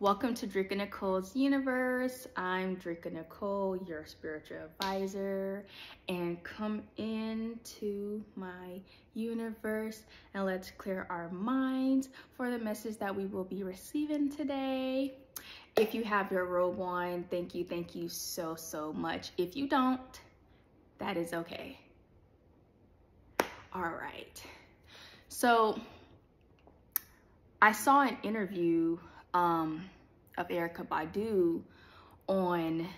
Welcome to Dricka Necole's universe. I'm Dricka Necole, your spiritual advisor, and come into my universe and let's clear our minds for the message that we will be receiving today. If you have your robe on, thank you so much. If you don't, that is okay. All right. So I saw an interview of Erykah Badu on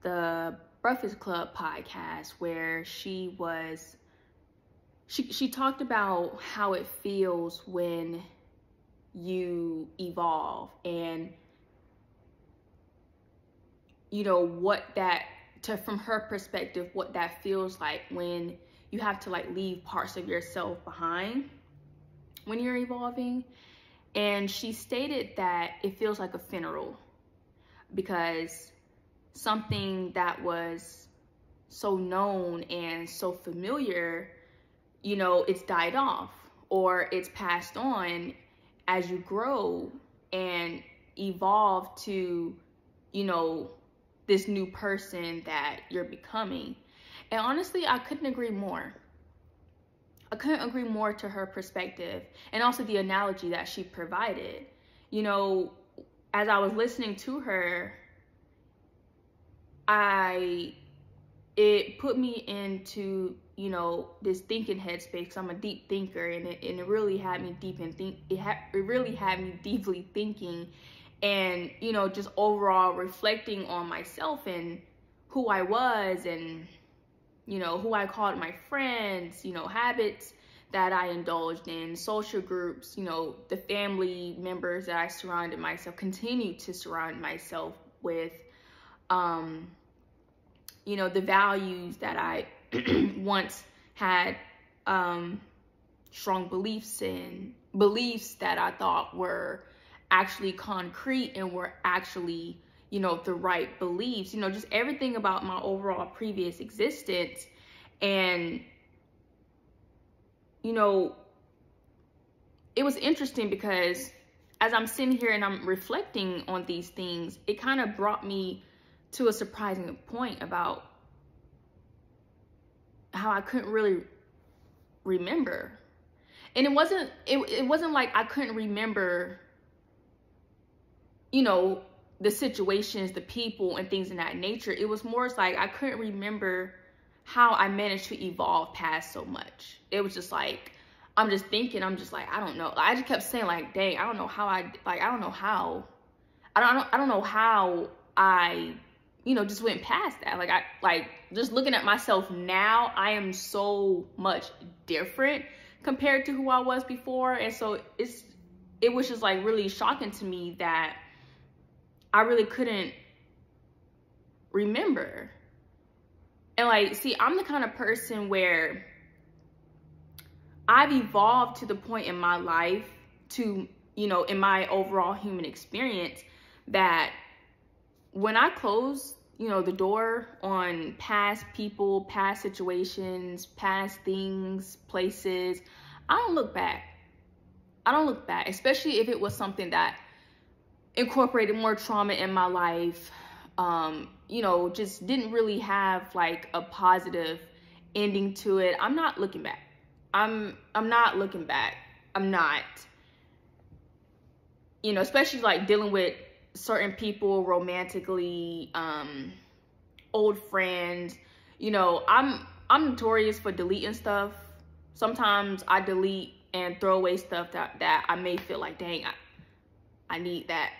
the Breakfast Club podcast where she talked about how it feels when you evolve, and you know what that from her perspective, what that feels like when you have to like leave parts of yourself behind when you're evolving. And she stated that it feels like a funeral because something that was so known and so familiar, you know, it's died off or it's passed on as you grow and evolve to, you know, this new person that you're becoming. And honestly, I couldn't agree more. I couldn't agree more to her perspective and also the analogy that she provided. You know, as I was listening to her, it put me into, you know, this thinking headspace. I'm a deep thinker, and it really had me it really had me deeply thinking, and you know, just overall reflecting on myself and who I was, and you know, who I called my friends, you know, habits that I indulged in, social groups, you know, the family members that I continue to surround myself with, you know, the values that I once had strong beliefs in, beliefs that I thought were actually concrete and were actually, you know, the right beliefs, you know, just everything about my overall previous existence. And, you know, it was interesting because as I'm sitting here and I'm reflecting on these things, it kind of brought me to a surprising point about how I couldn't really remember. And it wasn't like I couldn't remember, you know, the situations, the people, and things of that nature. It was more like I couldn't remember how I managed to evolve past so much. It was just like, I'm just thinking, I'm just like, I don't know. I just kept saying like, dang, I don't know how I don't know how I, you know, just went past that. Like just looking at myself now, I am so much different compared to who I was before. And so it was just like really shocking to me that I really couldn't remember. And like, see, I'm the kind of person where I've evolved to the point in my life to, you know, in my overall human experience, that when I close, you know, the door on past people, past situations, past things, places, I don't look back. I don't look back, especially if it was something that incorporated more trauma in my life, you know, just didn't really have like a positive ending to it. I'm not looking back. I'm not looking back. I'm not, you know, especially like dealing with certain people romantically, old friends. You know, I'm notorious for deleting stuff. Sometimes I delete and throw away stuff that I may feel like, dang, I need that.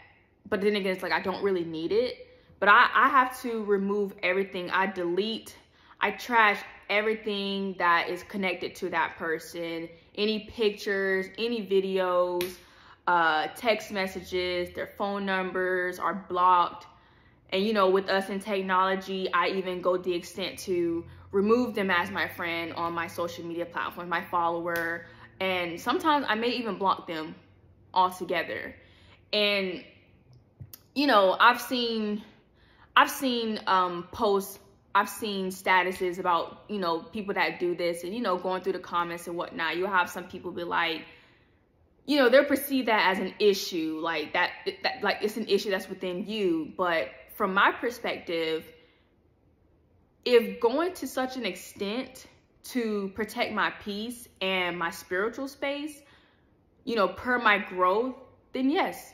But then again, it's like I don't really need it. But I have to remove everything. I delete, I trash everything that is connected to that person. Any pictures, any videos, text messages, their phone numbers are blocked. And you know, with us in technology, I even go the extent to remove them as my friend on my social media platform, my follower. And sometimes I may even block them altogether. And you know, I've seen posts, I've seen statuses about, you know, people that do this, and you know, going through the comments and whatnot, you'll have some people be like, you know, they'll perceive that as an issue, like that like it's an issue that's within you. But from my perspective, if going to such an extent to protect my peace and my spiritual space, you know, per my growth, then yes,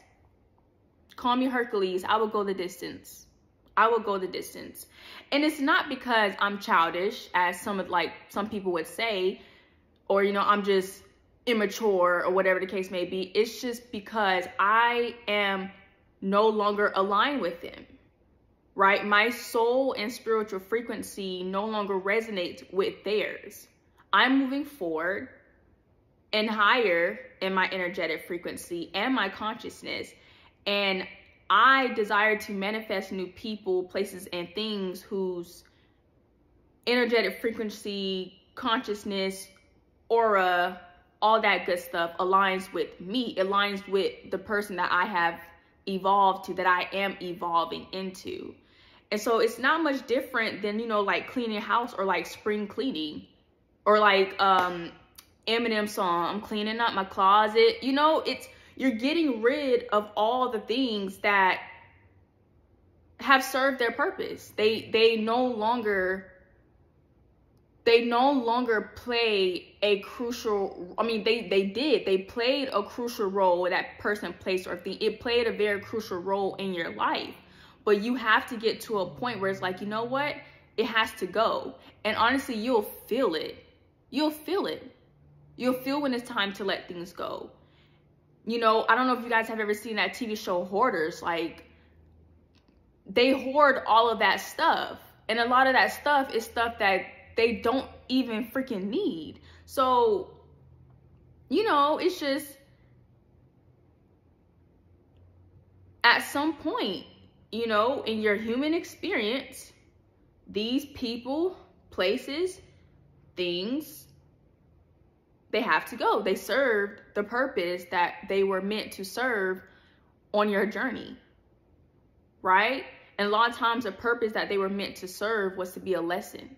call me Hercules, I will go the distance. I will go the distance. And it's not because I'm childish, as some people would say, or, you know, I'm just immature or whatever the case may be. It's just because I am no longer aligned with them, right? My soul and spiritual frequency no longer resonates with theirs. I'm moving forward and higher in my energetic frequency and my consciousness. And I desire to manifest new people, places, and things whose energetic frequency, consciousness, aura, all that good stuff aligns with me, aligns with the person that I have evolved to, that I am evolving into. And so it's not much different than, you know, like cleaning a house, or like spring cleaning, or like Eminem song, I'm cleaning up my closet. You know, you're getting rid of all the things that have served their purpose. They no longer play a crucial, I mean, they played a crucial role, that person, place, or thing. It played a very crucial role in your life. But you have to get to a point where it's like, you know what? It has to go. And honestly, you'll feel it. You'll feel it. You'll feel when it's time to let things go. You know, I don't know if you guys have ever seen that TV show Hoarders. Like, they hoard all of that stuff. And a lot of that stuff is stuff that they don't even freaking need. So, you know, it's just, at some point, you know, in your human experience, these people, places, things, they have to go. They served the purpose that they were meant to serve on your journey, right? And a lot of times the purpose that they were meant to serve was to be a lesson,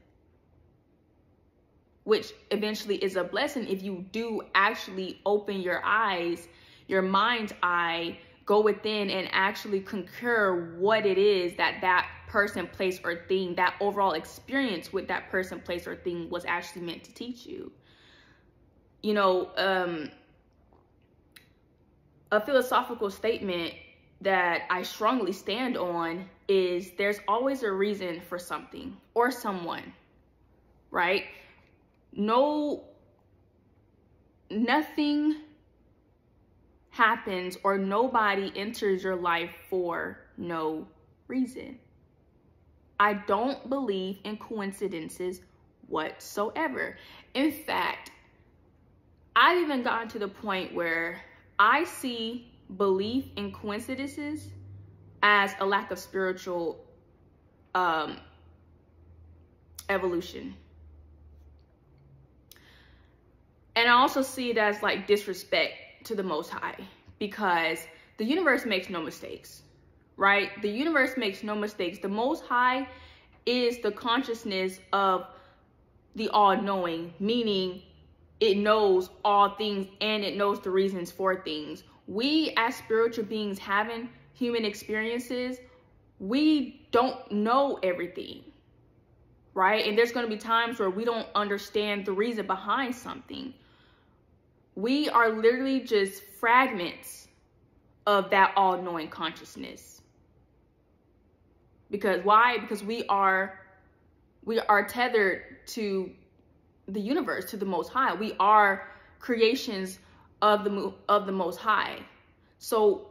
which eventually is a blessing if you do actually open your eyes, your mind's eye, go within and actually concur what it is that person, place, or thing, that overall experience with that person, place, or thing was actually meant to teach you. You know, a philosophical statement that I strongly stand on is there's always a reason for something or someone, right? Nothing happens or nobody enters your life for no reason. I don't believe in coincidences whatsoever. In fact, I've even gotten to the point where I see belief in coincidences as a lack of spiritual evolution. And I also see it as like disrespect to the Most High, because the universe makes no mistakes, right? The universe makes no mistakes. The Most High is the consciousness of the all-knowing, meaning it knows all things and it knows the reasons for things. We as spiritual beings having human experiences, we don't know everything, right? And there's going to be times where we don't understand the reason behind something. We are literally just fragments of that all-knowing consciousness. Because why? Because we are tethered to the universe, to the Most High. We are creations of the Most High. So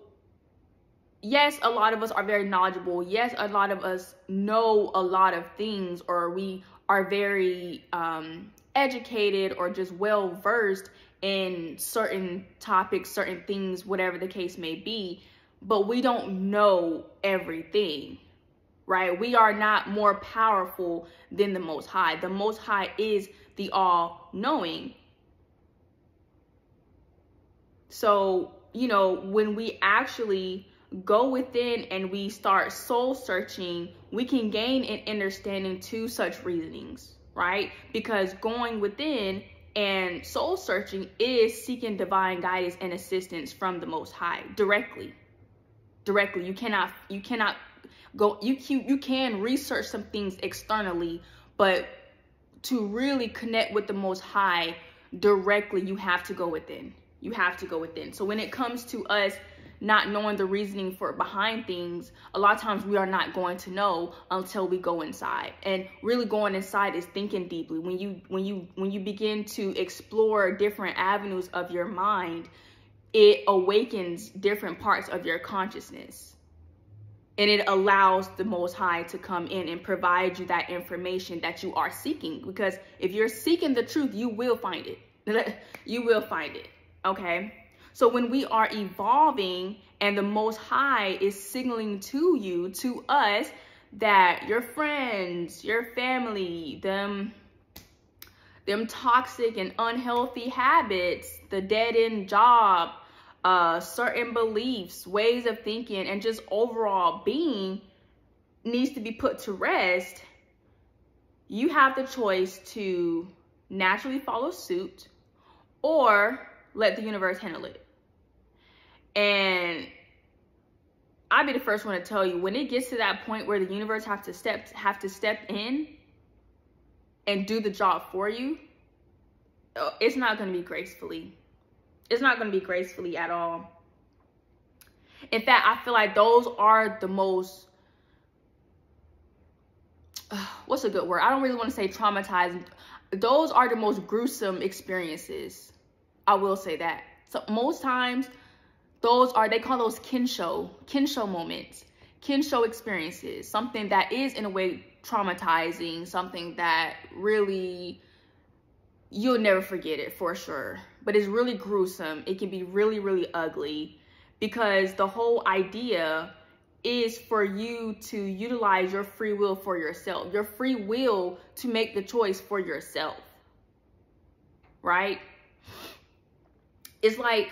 yes, a lot of us are very knowledgeable. Yes, a lot of us know a lot of things, or we are very educated or just well versed in certain topics, certain things, whatever the case may be, but we don't know everything, right? We are not more powerful than the Most High. The Most High is the all-knowing. So, you know, when we actually go within and we start soul searching, we can gain an understanding to such reasonings, right? Because going within and soul searching is seeking divine guidance and assistance from the Most High directly. You cannot go, you can research some things externally, but to really connect with the Most High directly, you have to go within. You have to go within. So when it comes to us not knowing the reasoning for behind things, a lot of times we are not going to know until we go inside. And really going inside is thinking deeply. When you begin to explore different avenues of your mind, it awakens different parts of your consciousness. And it allows the Most High to come in and provide you that information that you are seeking. Because if you're seeking the truth, you will find it. You will find it. Okay? So when we are evolving and the Most High is signaling to you, to us, that your friends, your family, them toxic and unhealthy habits, the dead-end job, certain beliefs, ways of thinking, and just overall being needs to be put to rest, you have the choice to naturally follow suit or let the universe handle it. And I'll be the first one to tell you, when it gets to that point where the universe have to step in and do the job for you, it's not going to be gracefully. It's not going to be gracefully at all. In fact, I feel like those are the most, what's a good word? I don't really want to say traumatizing. Those are the most gruesome experiences. I will say that. So most times, those are, they call those kinsho moments, kinsho experiences, something that is in a way traumatizing, something that really, you'll never forget it for sure, but it's really gruesome. It can be really, really ugly, because the whole idea is for you to utilize your free will for yourself, your free will to make the choice for yourself, right? It's like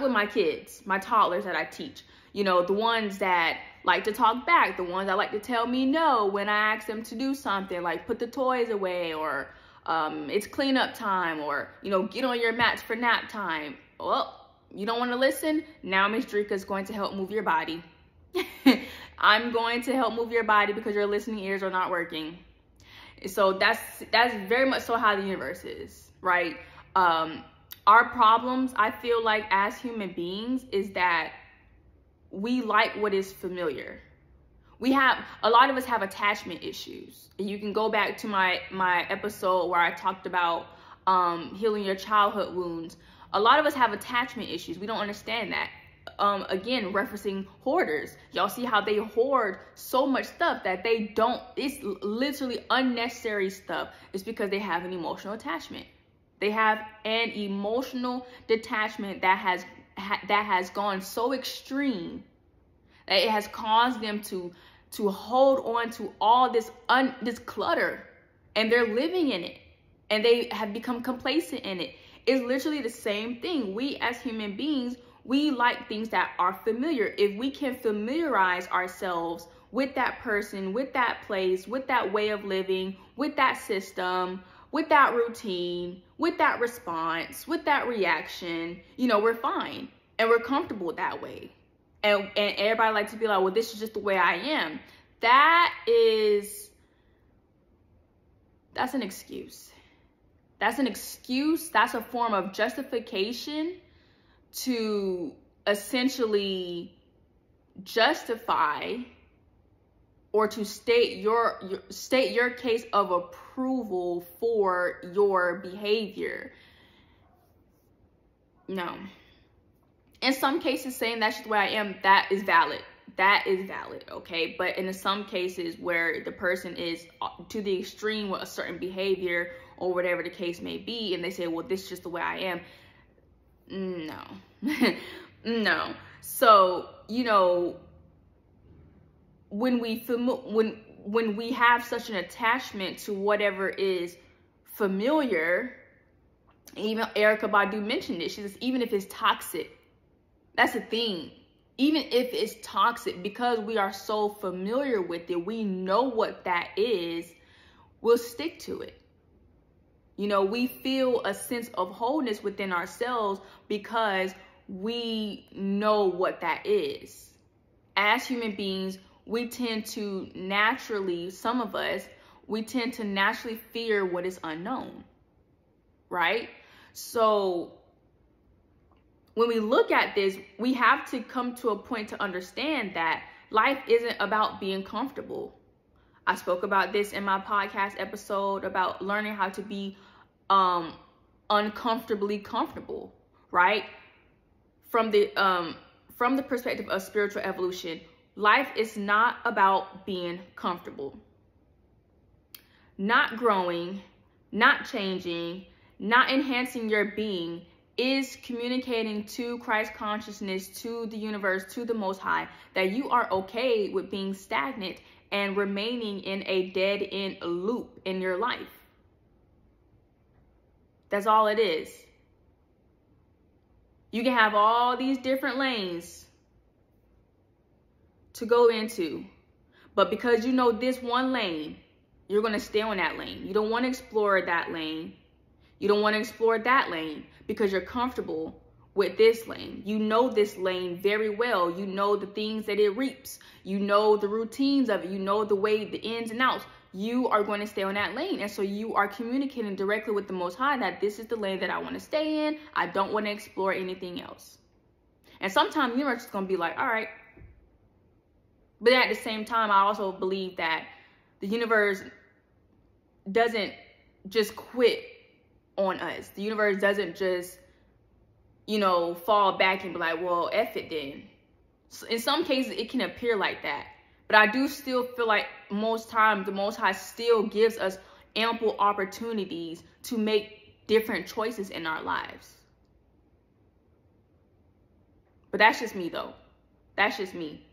with my kids, my toddlers that I teach, you know, the ones that like to talk back, the ones that like to tell me no when I ask them to do something, like put the toys away, or it's cleanup time, or, you know, get on your mats for nap time. Well, you don't want to listen? Now Miss Dricka is going to help move your body. I'm going to help move your body because your listening ears are not working. So that's very much so how the universe is, right? Our problems, I feel like, as human beings, is that we like what is familiar. A lot of us have attachment issues. And you can go back to my episode where I talked about healing your childhood wounds. A lot of us have attachment issues. We don't understand that. Again, referencing hoarders. Y'all see how they hoard so much stuff that they don't, it's literally unnecessary stuff. It's because they have an emotional attachment. They have an emotional detachment that has gone so extreme that it has caused them to hold on to all this clutter, and they're living in it, and they have become complacent in it. It's literally the same thing. We as human beings, we like things that are familiar. If we can familiarize ourselves with that person, with that place, with that way of living, with that system, with that routine, with that response, with that reaction, you know, we're fine and we're comfortable that way. And everybody likes to be like, well, this is just the way I am. That's an excuse. That's an excuse. That's a form of justification to essentially justify or to state your case of approval for your behavior. No. In some cases, saying that's just the way I am, that is valid. That is valid, okay? But in some cases where the person is to the extreme with a certain behavior or whatever the case may be, and they say, well, this is just the way I am. No. No. So, you know, when we have such an attachment to whatever is familiar, even Erykah Badu mentioned it. She says, even if it's toxic, that's the thing. Even if it's toxic, because we are so familiar with it, we know what that is, we'll stick to it. You know, we feel a sense of wholeness within ourselves because we know what that is. As human beings, we tend to naturally, some of us, we tend to naturally fear what is unknown, right? So when we look at this, we have to come to a point to understand that life isn't about being comfortable. I spoke about this in my podcast episode about learning how to be uncomfortably comfortable, right? From the perspective of spiritual evolution, life is not about being comfortable. Not growing, not changing, not enhancing your being is communicating to Christ consciousness, to the universe, to the Most High, that you are okay with being stagnant and remaining in a dead-end loop in your life. That's all it is. You can have all these different lanes to go into, but because you know this one lane, you're going to stay on that lane. You don't want to explore that lane. You don't want to explore that lane because you're comfortable with this lane. You know this lane very well. You know the things that it reaps. You know the routines of it. You know the way, the ins and outs. You are going to stay on that lane. And so you are communicating directly with the Most High that this is the lane that I want to stay in. I don't want to explore anything else. And sometimes the universe is going to be like, all right. But at the same time, I also believe that the universe doesn't just quit on us. The universe doesn't just, you know, fall back and be like, well, F it then. So in some cases, it can appear like that. But I do still feel like most times the Most High still gives us ample opportunities to make different choices in our lives. But that's just me, though. That's just me.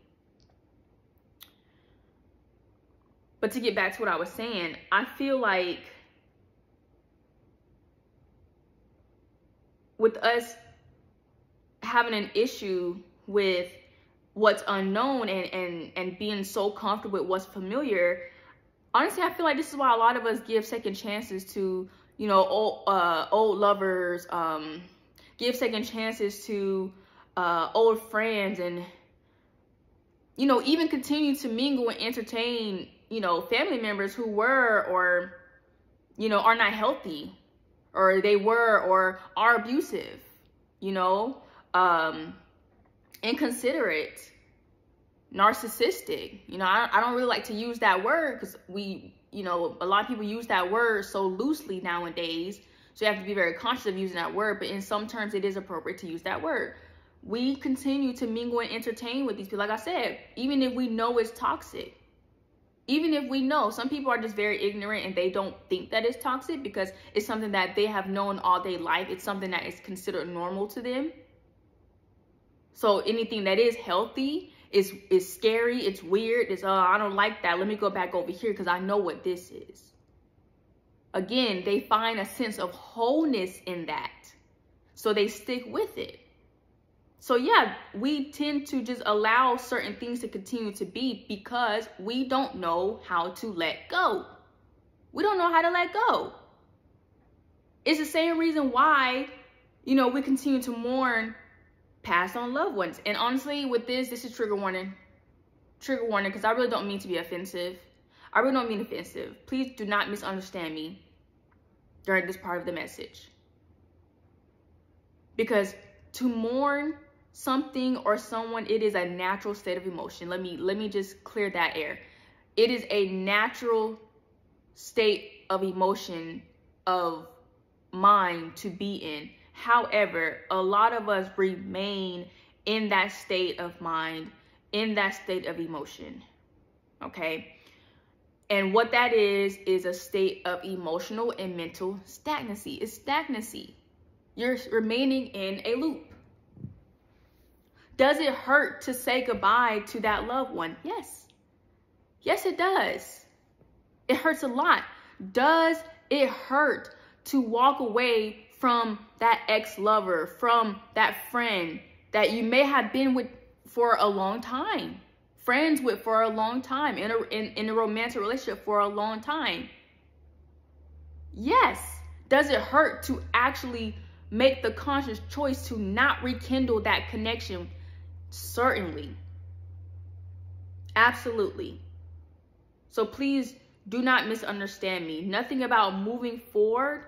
But to get back to what I was saying, I feel like with us having an issue with what's unknown and being so comfortable with what's familiar, honestly, I feel like this is why a lot of us give second chances to, you know, old lovers, give second chances to old friends, and, you know, even continue to mingle and entertain, you know, family members who were or, you know, are not healthy, or they were or are abusive, you know, inconsiderate, narcissistic. You know, I don't really like to use that word because we, you know, a lot of people use that word so loosely nowadays. So you have to be very conscious of using that word. But in some terms, it is appropriate to use that word. We continue to mingle and entertain with these people. Like I said, even if we know it's toxic, even if we know, some people are just very ignorant and they don't think that it's toxic because it's something that they have known all day life. It's something that is considered normal to them. So anything that is healthy is scary. It's weird. It's, I don't like that. Let me go back over here because I know what this is. Again, they find a sense of wholeness in that. So they stick with it. So yeah, we tend to just allow certain things to continue to be because we don't know how to let go. We don't know how to let go. It's the same reason why, you know, we continue to mourn passed on loved ones. And honestly, with this is trigger warning. Trigger warning, because I really don't mean to be offensive. I really don't mean offensive. Please do not misunderstand me during this part of the message. Because to mourn something or someone, it is a natural state of emotion. Let me just clear that air. It is a natural state of emotion, of mind to be in. However, a lot of us remain in that state of mind, in that state of emotion. Okay? And what that is a state of emotional and mental stagnancy. It's stagnancy. You're remaining in a loop. Does it hurt to say goodbye to that loved one? Yes. Yes, it does. It hurts a lot. Does it hurt to walk away from that ex-lover, from that friend that you may have been with for a long time, friends with for a long time, in a romantic relationship for a long time? Yes. Does it hurt to actually make the conscious choice to not rekindle that connection? Certainly. Absolutely. So please do not misunderstand me. Nothing about moving forward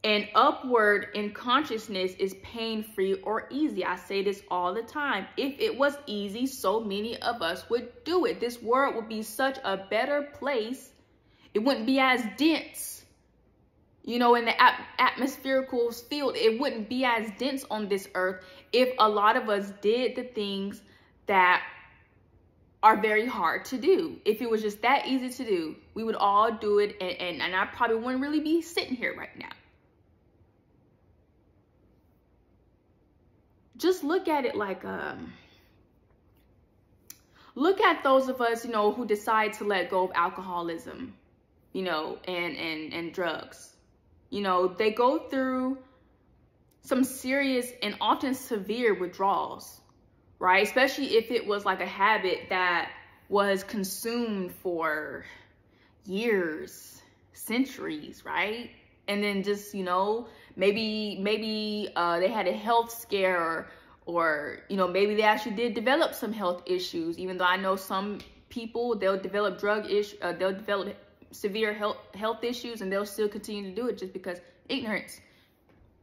and upward in consciousness is pain-free or easy. I say this all the time. If it was easy, so many of us would do it. This world would be such a better place. It wouldn't be as dense. You know, in the atmospherical field, it wouldn't be as dense on this earth if a lot of us did the things that are very hard to do. If it was just that easy to do, we would all do it, and I probably wouldn't really be sitting here right now. Just look at it like, look at those of us, you know, who decide to let go of alcoholism, you know, and drugs. You know, they go through some serious and often severe withdrawals, right? Especially if it was like a habit that was consumed for years, centuries, right? And then just, you know, maybe they had a health scare, or, you know, maybe they actually did develop some health issues, even though I know some people, they'll develop they'll develop severe health issues and they'll still continue to do it just because ignorance.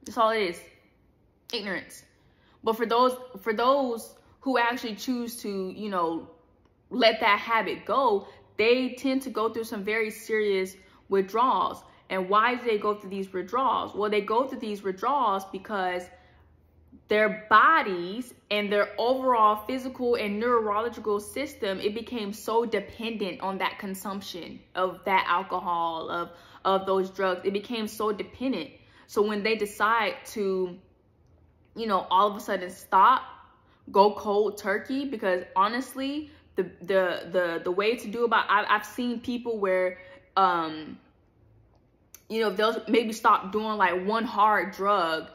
That's all it is. Ignorance. But for those who actually choose to, you know, let that habit go, they tend to go through some very serious withdrawals. And why do they go through these withdrawals? Well, they go through these withdrawals because their bodies and their overall physical and neurological system, it became so dependent on that consumption of that alcohol, of those drugs. It became so dependent. So when they decide to, you know, all of a sudden stop, go cold turkey, because honestly, the way to do about, I've seen people where, you know, they'll maybe stop doing like one hard drug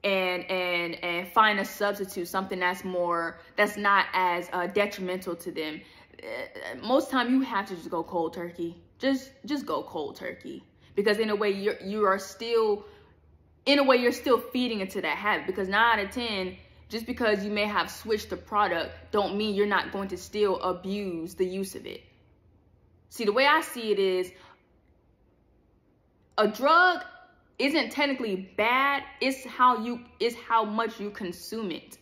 and find a substitute, something that's not as detrimental to them. Most time you have to just go cold turkey. Just go cold turkey, because in a way you're still feeding into that habit. Because 9 out of 10, just because you may have switched the product, don't mean you're not going to still abuse the use of it. See, the way I see it is, a drug isn't technically bad. It's how much you consume it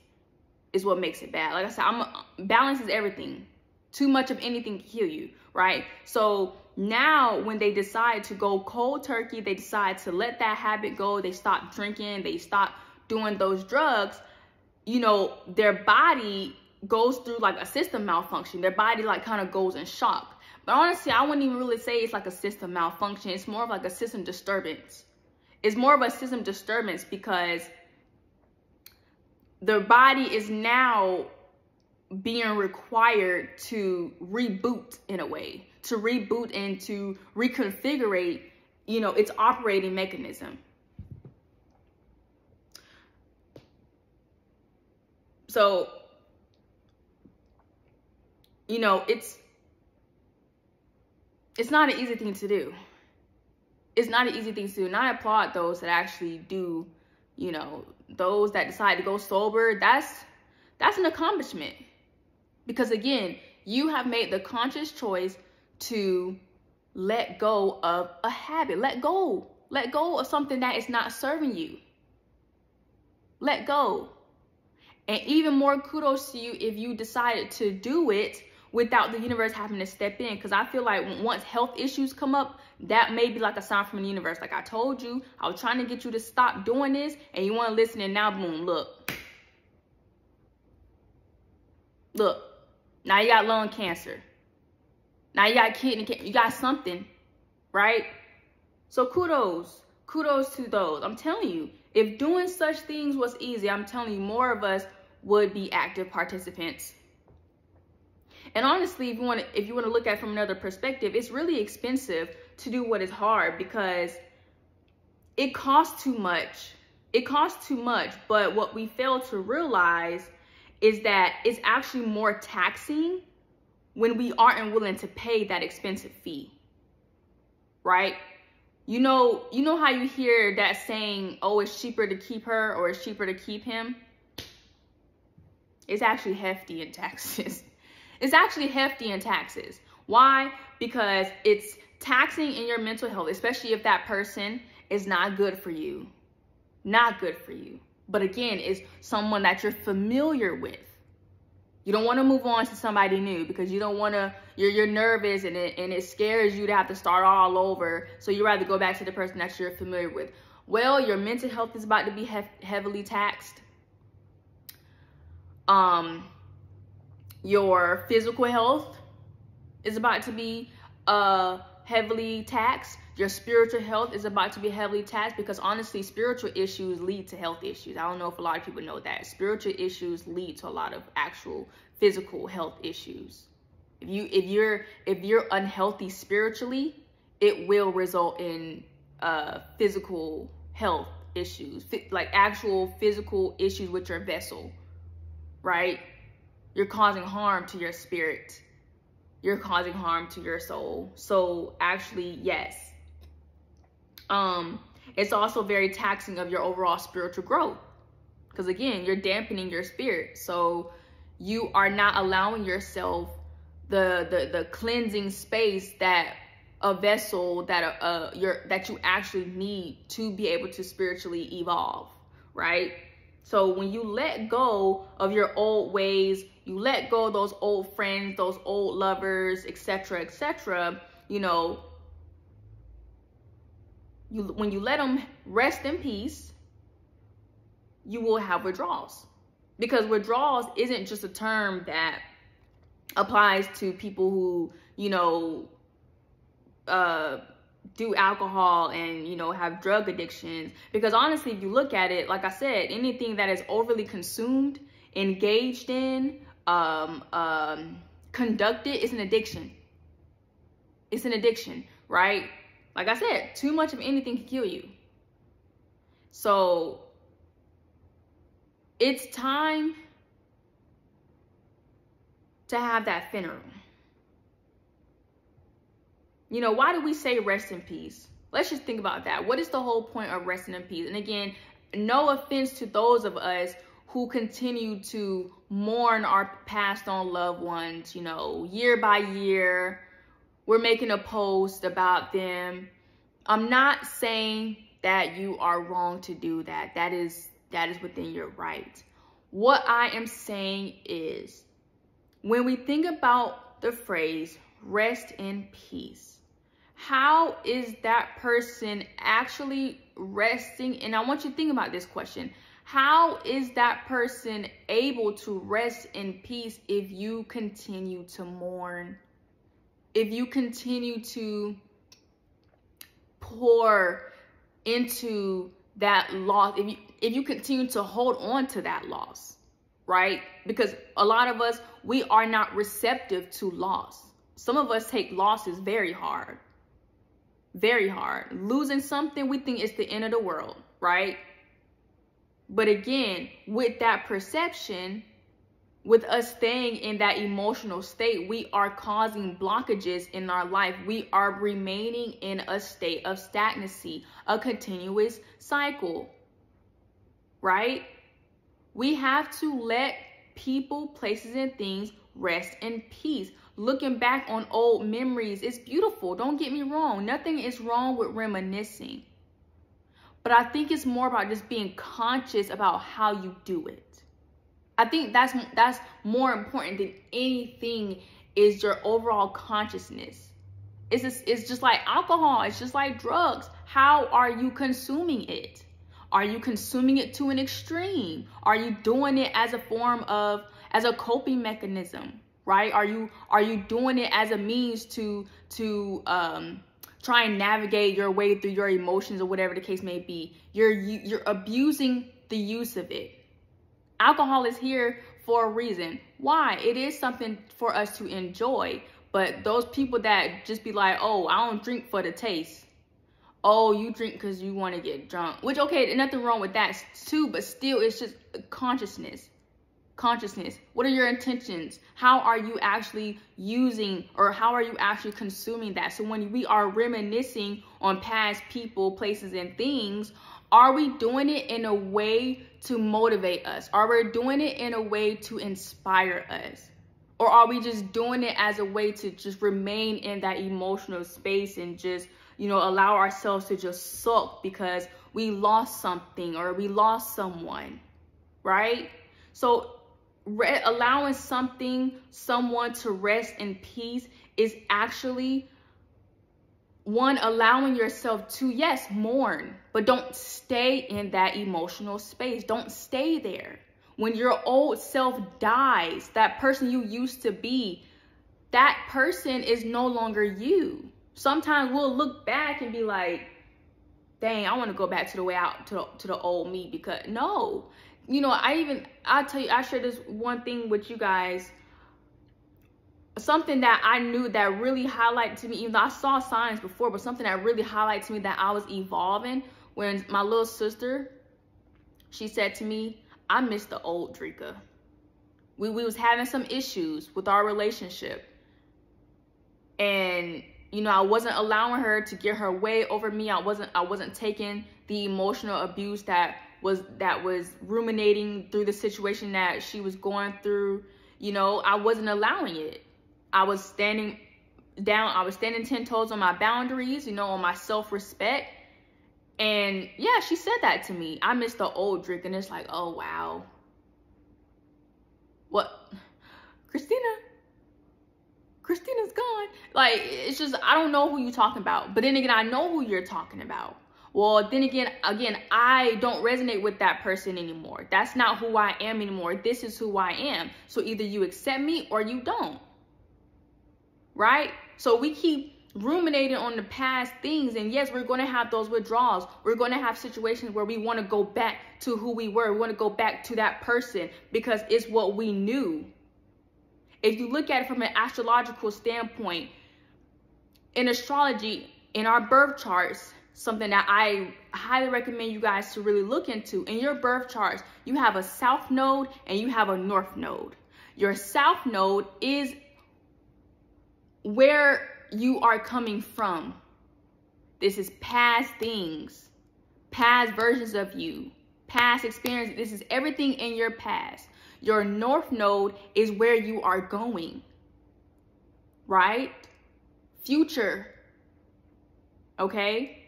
is what makes it bad. Like I said, balance is everything. Too much of anything can kill you, right? So now when they decide to go cold turkey, they decide to let that habit go. They stop drinking. They stop doing those drugs. You know, their body goes through like a system malfunction. Their body like kind of goes in shock. But honestly, I wouldn't even really say it's like a system malfunction. It's more of like a system disturbance. It's more of a system disturbance because the body is now being required to reboot in a way, to reboot and to reconfigure, you know, its operating mechanism. So, you know, it's not an easy thing to do. It's not an easy thing to do. And I applaud those that actually do, you know, those that decide to go sober. That's an accomplishment. Because again, you have made the conscious choice to let go of a habit. Let go of something that is not serving you. Let go. And even more kudos to you if you decided to do it without the universe having to step in. Because I feel like once health issues come up, that may be like a sign from the universe. Like I told you, I was trying to get you to stop doing this, and you want to listen, and now boom, look. Look, now you got lung cancer. Now you got kidney cancer. You got something, right? So kudos to those. I'm telling you, if doing such things was easy, I'm telling you, more of us would be active participants. And honestly, if you want to look at it from another perspective, it's really expensive to do what is hard because it costs too much. It costs too much. But what we fail to realize is that it's actually more taxing when we aren't willing to pay that expensive fee, right? You know how you hear that saying, oh, it's cheaper to keep her or it's cheaper to keep him? It's actually hefty in taxes. It's actually hefty in taxes. Why? Because it's taxing in your mental health, especially if that person is not good for you. Not good for you. But again, it's someone that you're familiar with. You don't want to move on to somebody new because you don't want to, you're nervous and it scares you to have to start all over. So you rather go back to the person that you're familiar with. Well, your mental health is about to be heavily taxed. Your physical health is about to be heavily taxed. Your spiritual health is about to be heavily taxed because honestly, spiritual issues lead to health issues. I don't know if a lot of people know that. Spiritual issues lead to a lot of actual physical health issues. If you're unhealthy spiritually, it will result in physical health issues, like actual physical issues with your vessel, right? You're causing harm to your spirit. You're causing harm to your soul. So actually, yes. It's also very taxing of your overall spiritual growth. Because again, you're dampening your spirit. So you are not allowing yourself the cleansing space that a vessel that you actually need to be able to spiritually evolve, right? So when you let go of your old ways, you let go of those old friends, those old lovers, etc., you know, when you let them rest in peace, you will have withdrawals. Because withdrawals isn't just a term that applies to people who, you know, do alcohol and, you know, have drug addictions. Because honestly, if you look at it, like I said, anything that is overly consumed, engaged in, conducted is an addiction. It's an addiction, right? Like I said, too much of anything can kill you. So it's time to have that funeral. You know, why do we say rest in peace? Let's just think about that. What is the whole point of resting in peace? And again, no offense to those of us who continue to mourn our passed on loved ones, you know, year by year. We're making a post about them. I'm not saying that you are wrong to do that. That is within your right. What I am saying is, when we think about the phrase rest in peace, how is that person actually resting? And I want you to think about this question. How is that person able to rest in peace if you continue to mourn? If you continue to pour into that loss, if you continue to hold on to that loss, right? Because a lot of us, we are not receptive to loss. Some of us take losses very hard. Very hard. Losing something, we think it's the end of the world, right? But again, with that perception, with us staying in that emotional state, we are causing blockages in our life. We are remaining in a state of stagnancy, a continuous cycle, right? We have to let people, places, and things rest in peace. Looking back on old memories, it's beautiful. Don't get me wrong. Nothing is wrong with reminiscing. But I think it's more about just being conscious about how you do it. I think that's more important than anything, is your overall consciousness. It's just like alcohol. It's just like drugs. How are you consuming it? Are you consuming it to an extreme? Are you doing it as a form of, as a coping mechanism, right? Are you doing it as a means to try and navigate your way through your emotions or whatever the case may be? You're abusing the use of it. Alcohol is here for a reason. Why? It is something for us to enjoy. But those people that just be like, oh, I don't drink for the taste. Oh, you drink because you want to get drunk. Which, okay, there's nothing wrong with that too. But still, it's just consciousness. Consciousness. What are your intentions? How are you actually using, or how are you actually consuming that? So when we are reminiscing on past people, places, and things, are we doing it in a way to motivate us? Are we doing it in a way to inspire us? Or are we just doing it as a way to just remain in that emotional space and just, you know, allow ourselves to just suck because we lost something or we lost someone, right? So allowing someone to rest in peace is actually, one, allowing yourself to, yes, mourn, but don't stay in that emotional space. Don't stay there. When your old self dies, that person you used to be, that person is no longer you. Sometimes we'll look back and be like, dang, I want to go back to the way out, to the old me, because no. You know, I'll tell you, I shared this one thing with you guys. Something that I knew that really highlighted to me, even though I saw signs before, but something that really highlighted to me that I was evolving, when my little sister, she said to me, I miss the old Dricka. We was having some issues with our relationship. And, you know, I wasn't allowing her to get her way over me. I wasn't taking the emotional abuse that was ruminating through the situation that she was going through. You know, I wasn't allowing it. I was standing down. I was standing 10 toes on my boundaries, you know, on my self-respect. And yeah, she said that to me. I miss the old Dricka. And it's like, oh, wow. What? Christina's gone. Like, it's just, I don't know who you're talking about. But then again, I know who you're talking about. Well, then again, I don't resonate with that person anymore. That's not who I am anymore. This is who I am. So either you accept me or you don't. Right? So we keep ruminating on the past things, and yes, we're going to have those withdrawals. We're going to have situations where we want to go back to who we were. We want to go back to that person because it's what we knew. If you look at it from an astrological standpoint, in astrology, in our birth charts, something that I highly recommend you guys to really look into, in your birth charts, you have a south node and you have a north node. Your south node is where you are coming from. This is past things, past versions of you, past experiences. This is everything in your past. Your north node is where you are going, right? Future, okay?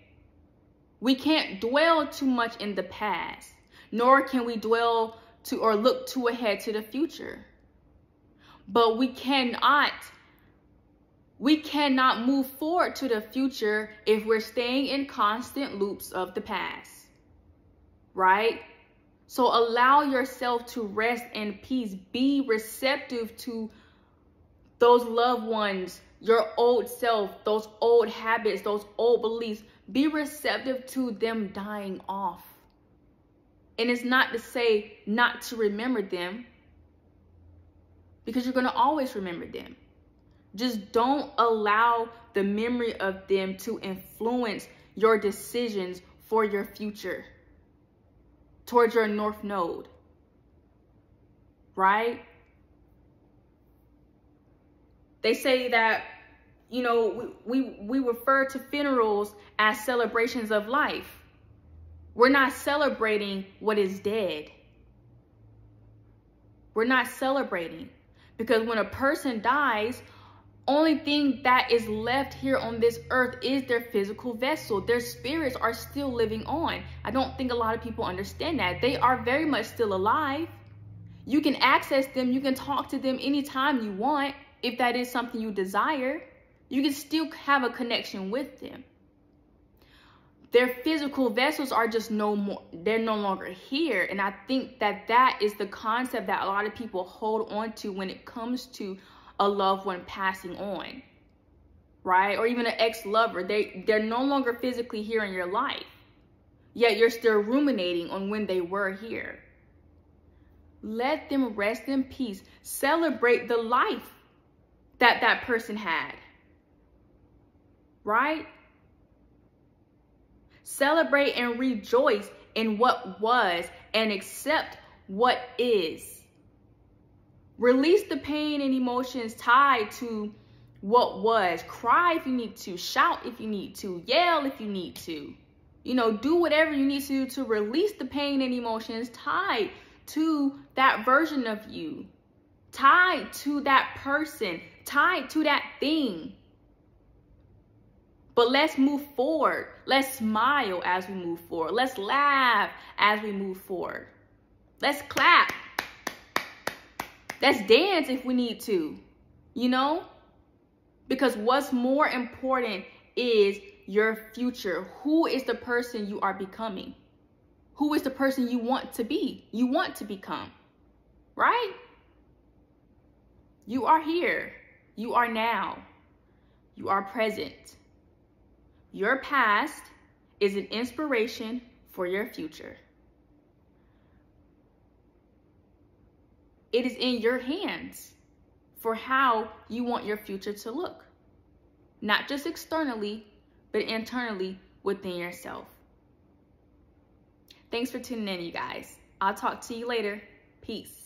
We can't dwell too much in the past, nor can we dwell to or look too ahead to the future. But we cannot move forward to the future if we're staying in constant loops of the past, right? So allow yourself to rest in peace. Be receptive to those loved ones, your old self, those old habits, those old beliefs. Be receptive to them dying off. And it's not to say not to remember them, because you're going to always remember them. Just don't allow the memory of them to influence your decisions for your future towards your north node, right? They say that, you know, we refer to funerals as celebrations of life. We're not celebrating what is dead. We're not celebrating, because when a person dies, only thing that is left here on this earth is their physical vessel. Their spirits are still living on. I don't think a lot of people understand that. They are very much still alive. You can access them. You can talk to them anytime you want. If that is something you desire, you can still have a connection with them. Their physical vessels are just they're no longer here. And I think that that is the concept that a lot of people hold on to when it comes to a loved one passing on, right? Or even an ex-lover. They're no longer physically here in your life, yet you're still ruminating on when they were here. Let them rest in peace. Celebrate the life that that person had, right? Celebrate and rejoice in what was and accept what is. Release the pain and emotions tied to what was. Cry if you need to. Shout if you need to. Yell if you need to. You know, do whatever you need to do to release the pain and emotions tied to that version of you, tied to that person, tied to that thing. But let's move forward. Let's smile as we move forward. Let's laugh as we move forward. Let's clap. Let's dance if we need to, you know? Because what's more important is your future. Who is the person you are becoming? Who is the person you want to be? You want to become, right? You are here. You are now. You are present. Your past is an inspiration for your future. It is in your hands for how you want your future to look. Not just externally, but internally within yourself. Thanks for tuning in, you guys. I'll talk to you later. Peace.